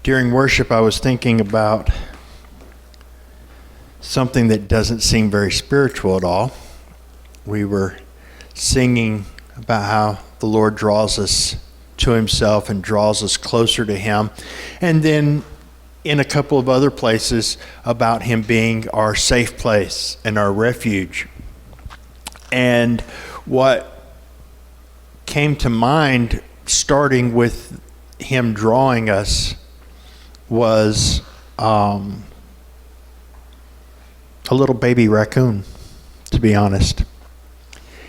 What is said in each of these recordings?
During worship, I was thinking about something that doesn't seem very spiritual at all. We were singing about how the Lord draws us to himself and draws us closer to him. And then in a couple of other places about him being our safe place and our refuge. And what came to mind, starting with him drawing us, was a little baby raccoon, to be honest.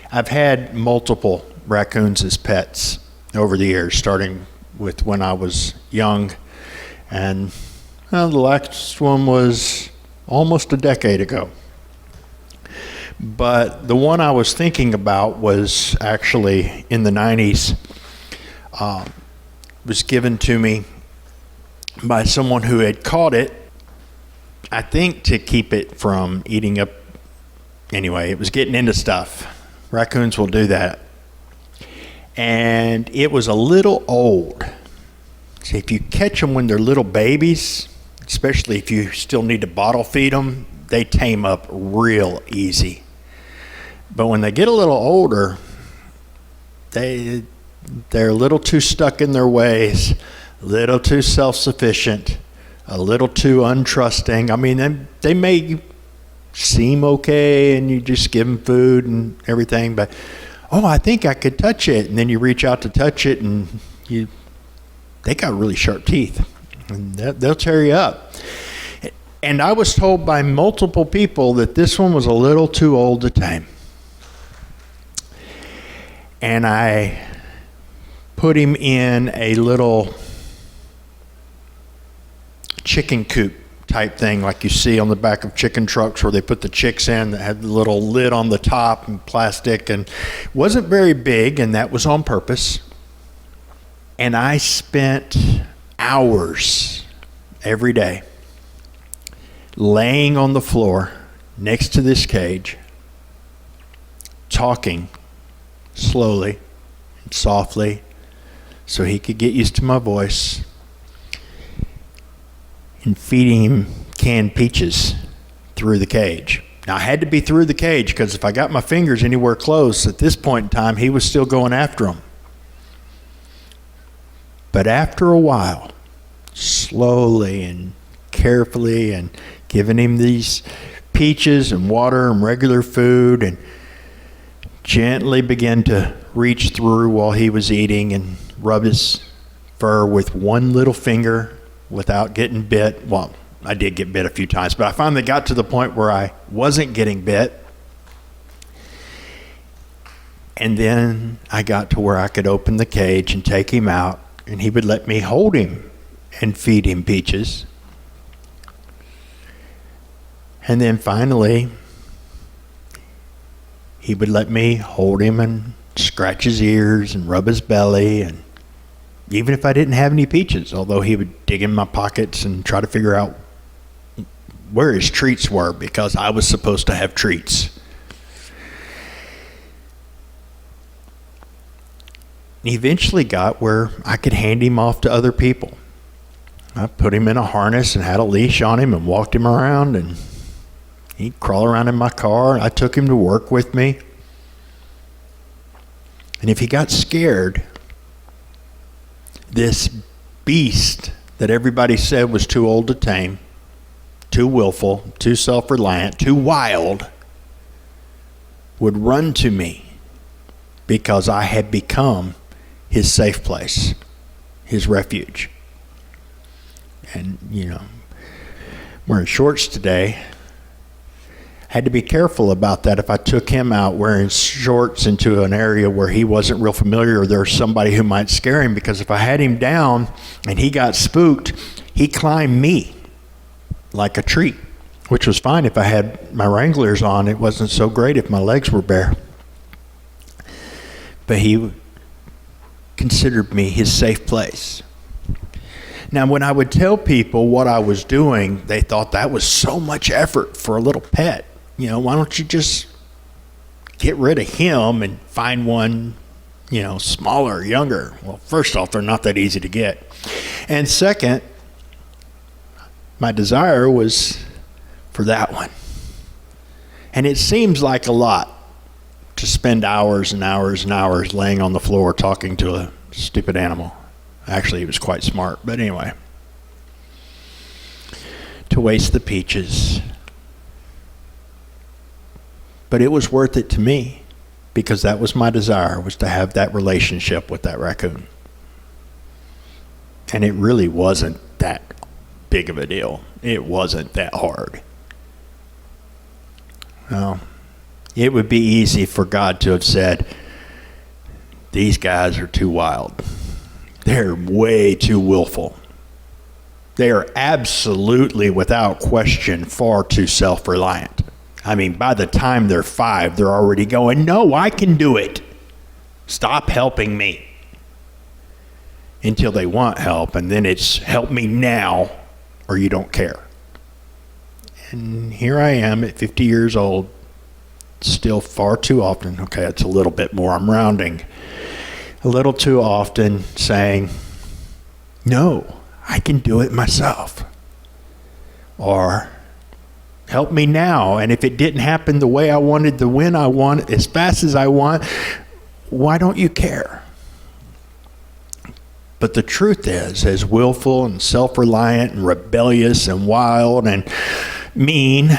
I've had multiple raccoons as pets over the years, starting with when I was young, and the last one was almost a decade ago. But the one I was thinking about was actually in the 90s. Was given to me by someone who had caught it, I think to keep it from eating up. Anyway, it was getting into stuff. Raccoons will do that. And it was a little old. See, if you catch them when they're little babies, especially if you still need to bottle feed them, they tame up real easy. But when they get a little older, they're a little too stuck in their ways, a little too self-sufficient, a little too untrusting. I mean, they may seem okay and you just give them food and everything, but, I think I could touch it. And then you reach out to touch it and they got really sharp teeth and they'll tear you up. And I was told by multiple people that this one was a little too old to tame. And I put him in a little chicken coop type thing like you see on the back of chicken trucks where they put the chicks in that had the little lid on the top and plastic, and wasn't very big, and that was on purpose. And I spent hours every day laying on the floor next to this cage, talking slowly and softly so he could get used to my voice, and feeding him canned peaches through the cage. Now, I had to be through the cage because if I got my fingers anywhere close at this point in time, he was still going after them. But after a while, slowly and carefully, and giving him these peaches and water and regular food, and gently began to reach through while he was eating and rub his fur with one little finger without getting bit. Well, I did get bit a few times, but I finally got to the point where I wasn't getting bit. And then I got to where I could open the cage and take him out, and he would let me hold him and feed him peaches. And then finally, he would let me hold him and scratch his ears and rub his belly, and even if I didn't have any peaches, although he would dig in my pockets and try to figure out where his treats were, because I was supposed to have treats. He eventually got where I could hand him off to other people. I put him in a harness and had a leash on him and walked him around, and he'd crawl around in my car. I took him to work with me. And if he got scared, this beast that everybody said was too old to tame, too willful, too self-reliant, too wild, would run to me because I had become his safe place, his refuge. And, wearing shorts today, had to be careful about that if I took him out wearing shorts into an area where he wasn't real familiar or there's somebody who might scare him, because if I had him down and he got spooked, he climbed me like a tree, which was fine if I had my Wranglers on. It wasn't so great if my legs were bare. But he considered me his safe place. Now, when I would tell people what I was doing, they thought that was so much effort for a little pet. Why don't you just get rid of him and find one, smaller, younger? Well, first off, they're not that easy to get. And second, my desire was for that one. And it seems like a lot to spend hours and hours and hours laying on the floor talking to a stupid animal. Actually, he was quite smart, but anyway. To waste the peaches. But it was worth it to me, because that was my desire, was to have that relationship with that raccoon. And it really wasn't that big of a deal. It wasn't that hard. Well, it would be easy for God to have said, these guys are too wild. They're way too willful. They are absolutely, without question, far too self-reliant. I mean, by the time they're 5, they're already going, no, I can do it. Stop helping me. Until they want help, and then it's help me now or you don't care. And here I am at 50 years old, still far too often, okay, it's a little bit more, I'm rounding, a little too often saying, no, I can do it myself. Or help me now, and if it didn't happen the way I wanted, the when I want, as fast as I want, why don't you care? But the truth is, as willful and self-reliant and rebellious and wild and mean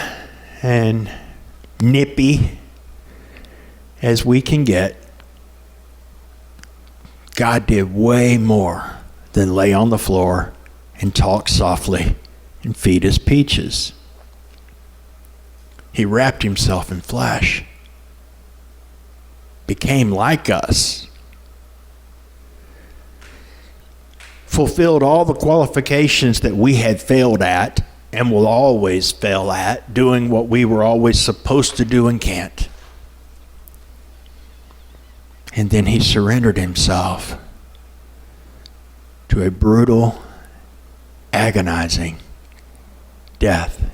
and nippy as we can get, God did way more than lay on the floor and talk softly and feed us peaches. He wrapped himself in flesh, became like us, fulfilled all the qualifications that we had failed at and will always fail at, doing what we were always supposed to do and can't. And then he surrendered himself to a brutal, agonizing death.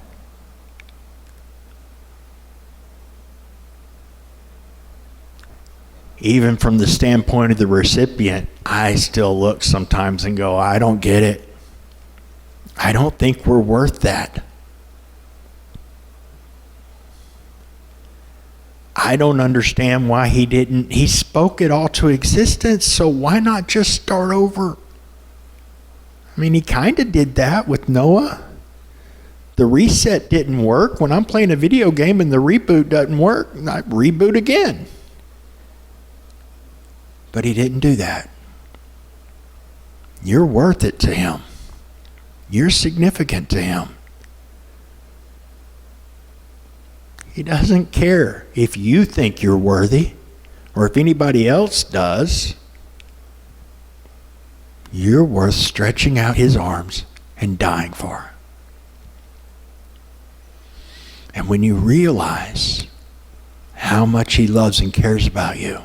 Even from the standpoint of the recipient, I still look sometimes and go, I don't get it. I don't think we're worth that. I don't understand why he spoke it all to existence, so why not just start over? I mean, he kind of did that with Noah. The reset didn't work. When I'm playing a video game and the reboot doesn't work, I reboot again. But he didn't do that. You're worth it to him. You're significant to him. He doesn't care if you think you're worthy or if anybody else does. You're worth stretching out his arms and dying for. And when you realize how much he loves and cares about you,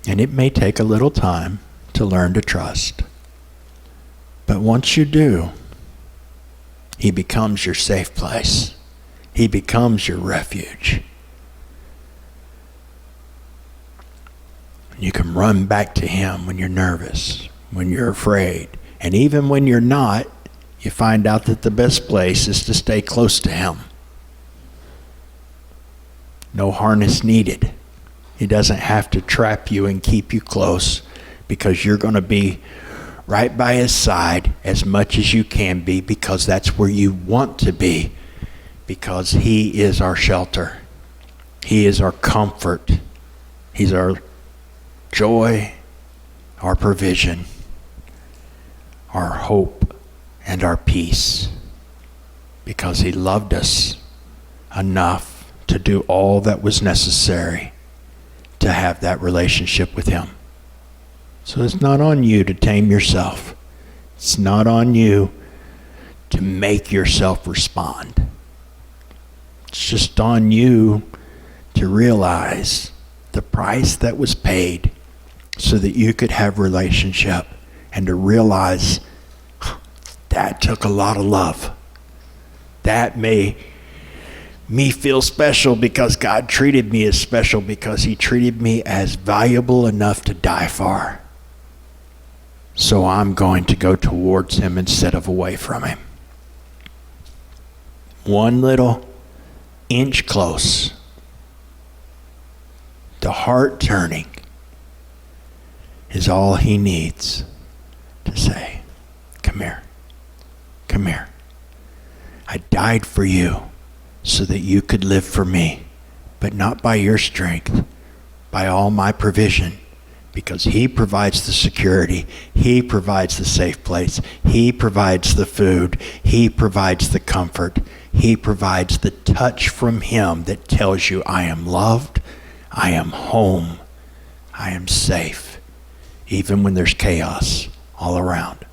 and it may take a little time to learn to trust, but once you do, he becomes your safe place. He becomes your refuge. You can run back to him when you're nervous, when you're afraid. And even when you're not, you find out that the best place is to stay close to him. No harness needed. He doesn't have to trap you and keep you close, because you're going to be right by his side as much as you can be, because that's where you want to be, because he is our shelter. He is our comfort. He's our joy, our provision, our hope, and our peace, because he loved us enough to do all that was necessary to have that relationship with him. So it's not on you to tame yourself. It's not on you to make yourself respond. It's just on you to realize the price that was paid so that you could have relationship, and to realize that took a lot of love. That made me feel special because God treated me as special, because he treated me as valuable enough to die for. So I'm going to go towards him instead of away from him. One little inch close. The heart turning is all he needs to say, come here, come here. I died for you so that you could live for me, but not by your strength, by all my provision, because he provides the security, he provides the safe place, he provides the food, he provides the comfort, he provides the touch from him that tells you, I am loved, I am home, I am safe, even when there's chaos all around.